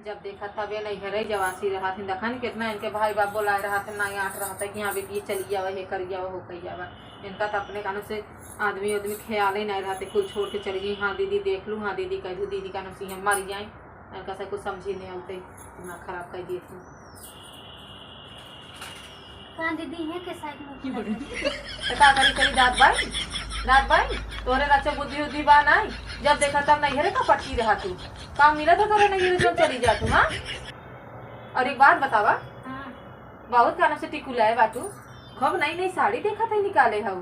जब देखा तब ये नहीं हरे जवासी रहा थे देखा नहीं कितना इनके भाई बाप बोलाए रहा थे ना आठ रहा था कि यहाँ बेटी चली जावा ये कर जावा हो कही जावा। इनका तो अपने कानों से आदमी उदमी ख्याल ही नहीं रहते कुल छोड़ के चली गई। हाँ दीदी देख लूँ, हाँ दीदी कह दूँ, दीदी का नाम से हम मर जाए। इनका से कुछ समझी नहीं आते दिमाग खराब कर दिए थे। दीदी है के साइड में का करी करी रात भाई तोरे रचा बुद्धि उद्धि बा नहीं। जब देखा तब नहीं हरे का पटकी रहा तू काम मिला था तोरे नहीं जब चली जा तू। हाँ और एक बात बतावा, बहुत कानों से टिकुला है बाटू खूब नई नई साड़ी देखा था निकाले हूँ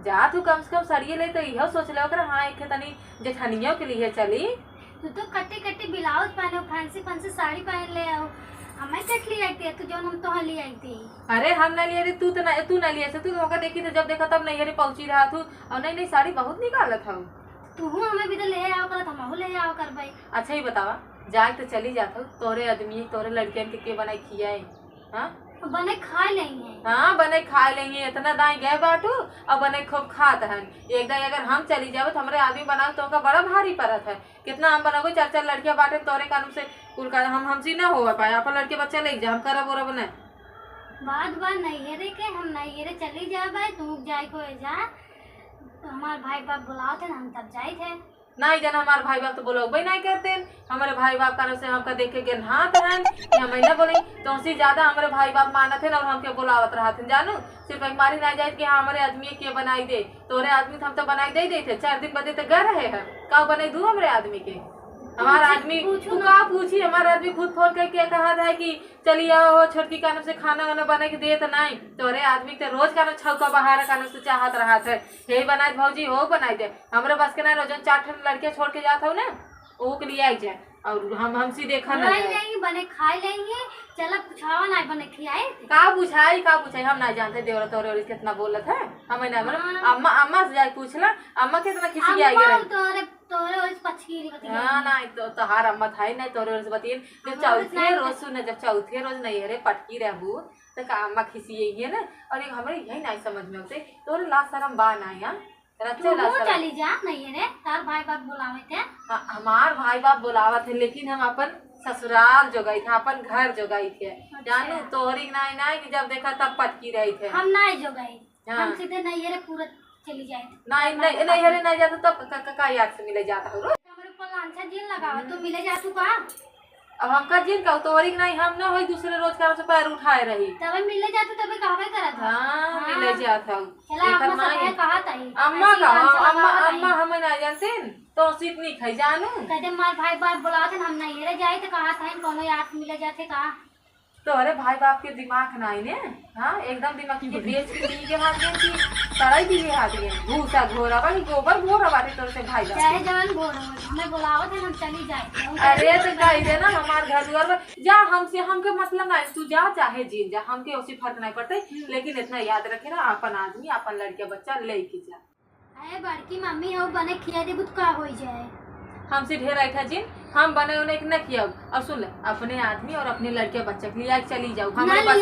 जा तू कम से कम सड़िए ले तो यह सोच लो कर। हाँ एक तनी जेठानियों के लिए चली तू तो कट्टी कट्टी ब्लाउज पहने फैंसी फैंसी साड़ी पहन ले आओ। हमें कट ली आई थी तू जो हम तो ली आई थी। अरे हम नहीं लिए तू नहीं लिए तू मौका देखी तो जब देखा तब नहीं अरे पहुंची रहा तू और नई नई साड़ी बहुत निकाला था तू हमें भी तो ले आओ कर हम ले आओ कर भाई। अच्छा ही बतावा जाए तो चली जाता तोरे आदमी तोरे लड़कियन के बनाई खियाए। हाँ बने खा लेंगे। हाँ बने खा लेंगे इतना दाई गए बाटू और बने खूब खात है। एक दाई अगर हम चली जाओ तो हमारे आदमी बनाओ तो उनका बड़ा भारी पड़त है। कितना हम बनाओगे चार चार लड़कियां बांटे तोरे कानून से कुल का हमसे ना हो पाए। अपन लड़के बच्चा ले जा हम करा बोरा बने बात नहीं रे के हम नहीं रे चली जा भाई तू जाए को जा तो हमारे भाई बाप बुलाओ थे हम तब जाए थे। नहीं जाना हमारे भाई बाप तो बोलो भाई नहीं करते हमारे भाई बाप का से हमका देखे के नहात हैं कि हम नहीं बोली तो उससे ज्यादा हमारे भाई बाप मानत है और हमके बुलावत रहा थे जानू सिर्फ एक मारी ना जाए कि हाँ हमारे आदमी के बनाई दे तोरे आदमी तो हम तो बनाई दे थे 4 दिन बदे तो गए रहे हैं का बनाई दू हमारे आदमी के। हमारा आदमी तू का पूछी हमारा आदमी खुद फोन करके कहा था कि चलिए आओ छोटकी कानून से खाना वाना बना के दे तो नहीं तोरे आदमी के रोज कानून छौका बाहर कानून से चाहत रहा था यही बनाए भौजी हो बनाई दे हमारे बस के ना रोज 4 लड़के छोड़ के जाता हूँ ना वो के लिए आई जाए और हमसे देखा नहीं बने खा लेंगे चला पूछावा नहीं बने खियाए का पूछाई हम नहीं जानते देवरा तोरे कितना बोलत है हमें नहीं बोला। अम्मा से जाके पूछला अम्मा कितना खिसी आई गए तोरे और पछी हां नहीं तो तोहार अम्मा था ही नहीं तोरे से बतिए जब चौथे रोज सुन जब चौथे रोज नहीं रे पटकी रहबू तो का अम्मा खिसी है ना और एक हमारे यही नहीं समझ में आते तोरे ला शर्म बा नहीं। हां चली जा नहीं रे तार भाई बाप बुलावे थे। हमार भाई बाप बुलावत थे लेकिन हम अपन ससुराल जो गई थे अपन घर जो गई थे जानू तोहरी नहीं नहीं कि जब देखा तब पटकी रही थे हम नहीं जो गई हम सीधे नहीं रे पूरा चली जाए नहीं हरे नहीं जाता तब का याद से मिले जाता हूँ हमारे को लांछा जिन लगावा तो मिले जा तू का अब हमका जिन का तोहरी नहीं हम ना होई दूसरे रोज का से पैर उठाए रही तब मिले जाते तबे कहवे करत हां मिले जाता हूँ अम्मा अम्मा हम नहीं जानते तो सीट नहीं खाई जानू कहते मार भाई बाप बुलाते हम नहीं रे जाए तो कहा था कोनो याद मिले जाते कहा तो अरे भाई बाप के दिमाग नहीं ने। हाँ एकदम दिमाग की बेच के हाथ में की सड़ाई भी के हाथ में भूसा घोरा वाली गोबर घोरा वाली तोर से भाई चाहे जवान घोरा हमें बुलावत है हम चली जाए। अरे तो कह दे ना हमार घर द्वार जा हमसे हमके मतलब नहीं तू जा चाहे जीन जा हमके उसी फर्क नहीं पड़ते लेकिन इतना याद रखे ना अपन आदमी अपन लड़के बच्चा लेके जा। अरे बड़की मम्मी हो बने खिया दे बुत का हो जाए हमसे ढेर आई था जिन हम बने उन्हें न किया और सुन ले अपने आदमी और अपने लड़के बच्चे के लिए चली जाओ हमारे पास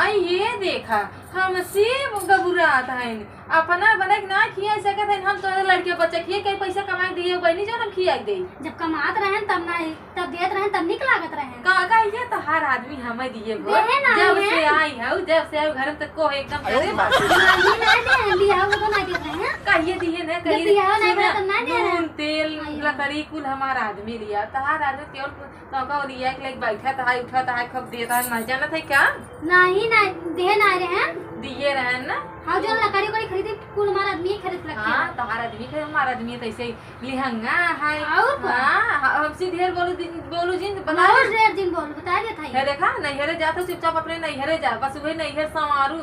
आई ये देखा हमसे घबरात है अपना बने ना खिया सकत है हम तोरे लड़के बच्चे खिए कई पैसा कमा दिए बहनी जो हम खिया दे जब कमात रहे तब ना तब देत रहे तब निक लागत रहे का ये तो हर आदमी हमें दिए जब से आई है जब से घर तक को एकदम करे बात नहीं लिया वो तो ना दे रहे हैं कहिए दिए ना कहिए नून तेल लकड़ी कुल हमारा आदमी लिया तहार आदमी केवल तो का लिया के बैठा था उठा था कब देता है ना जाना था क्या नहीं दे ना रहे दिए रहे ना। हाँ जो लकड़ी कोई खरीदी कुल हमारा आदमी खरीद लगता है। हाँ तहार आदमी है हमारा आदमी तो ऐसे लिहंगा है और हाँ हमसे ढेर बोलू जिन बता ढेर दिन बोल बता दिया था है देखा नैहरे जाता चुपचाप अपने नैहरे जा बस वही नैहर संवारू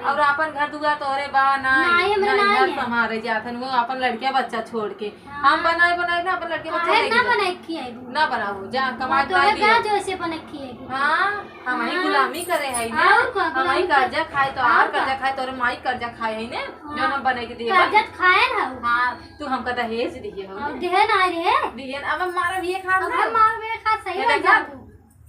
और अपन घर दुआर तोरे बा नैहर संवारे जाथन वो अपन लड़के बच्चा छोड़ के हम बनाए ना अपन लड़के बच्चा ना बनाओ जा कमा जैसे बने खिएगी। हाँ हम ही गुलामी करे है हम ही कर्जा खाए तो और कर्जा खाए तोरे माई कर्जा खाए है ने जो हम बने के दिए कर्जा खाए ना। हां तू हमका दहेज दिए हो दिए ना रे दिए अब हमारा भी खा ना हमारा भी खा सही है जा तू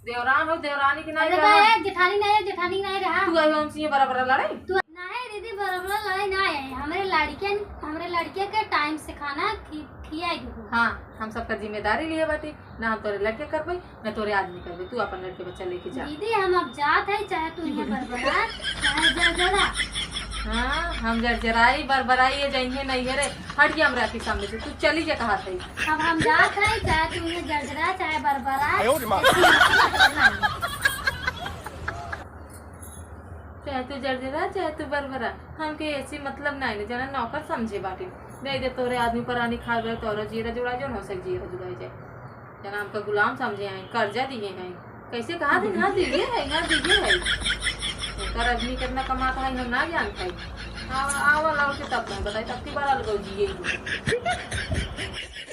देवरान हो देवरानी की नहीं रहा जेठानी नहीं रहा तू आई हमसे बराबर लड़ाई तू नहीं दीदी बराबर लड़ाई ना है। हमरे लड़के के टाइम से खाना खियाएगी। हाँ हम सबका जिम्मेदारी लिए बाटी ना, हम तोरे लड़के करबे ना तोरे आदमी करबे। तू अपन लड़के बच्चा लेके जा। दीदी हम अब जात है, चाहे तू ये बरबरा चाहे जरजरा। हाँ हम जरजराई बरबराई ये जाइए नहीं है रे, हट गया हमरा के सामने से, तू चली जा कहा थे। अब हम जात है, चाहे तू ये जरजरा चाहे बरबरा। चाहे तू जरजरा चाहे तू बरबरा, हमके ऐसी मतलब नहीं जना नौकर समझे बाटी। नहीं दे तोरे आदमी पर आनी खा गए तोरा जीरा जुड़ा जो हो सक जीरा जुड़ा जाए जना हमका गुलाम समझे हैं, कर्जा दिए हैं। कैसे कहा थे यहाँ दिए है, यहाँ दिए है। कर आदमी कितना कमाता है हम ना जानते। आवा लाओ के तब बताई तब की बार अलग जिए।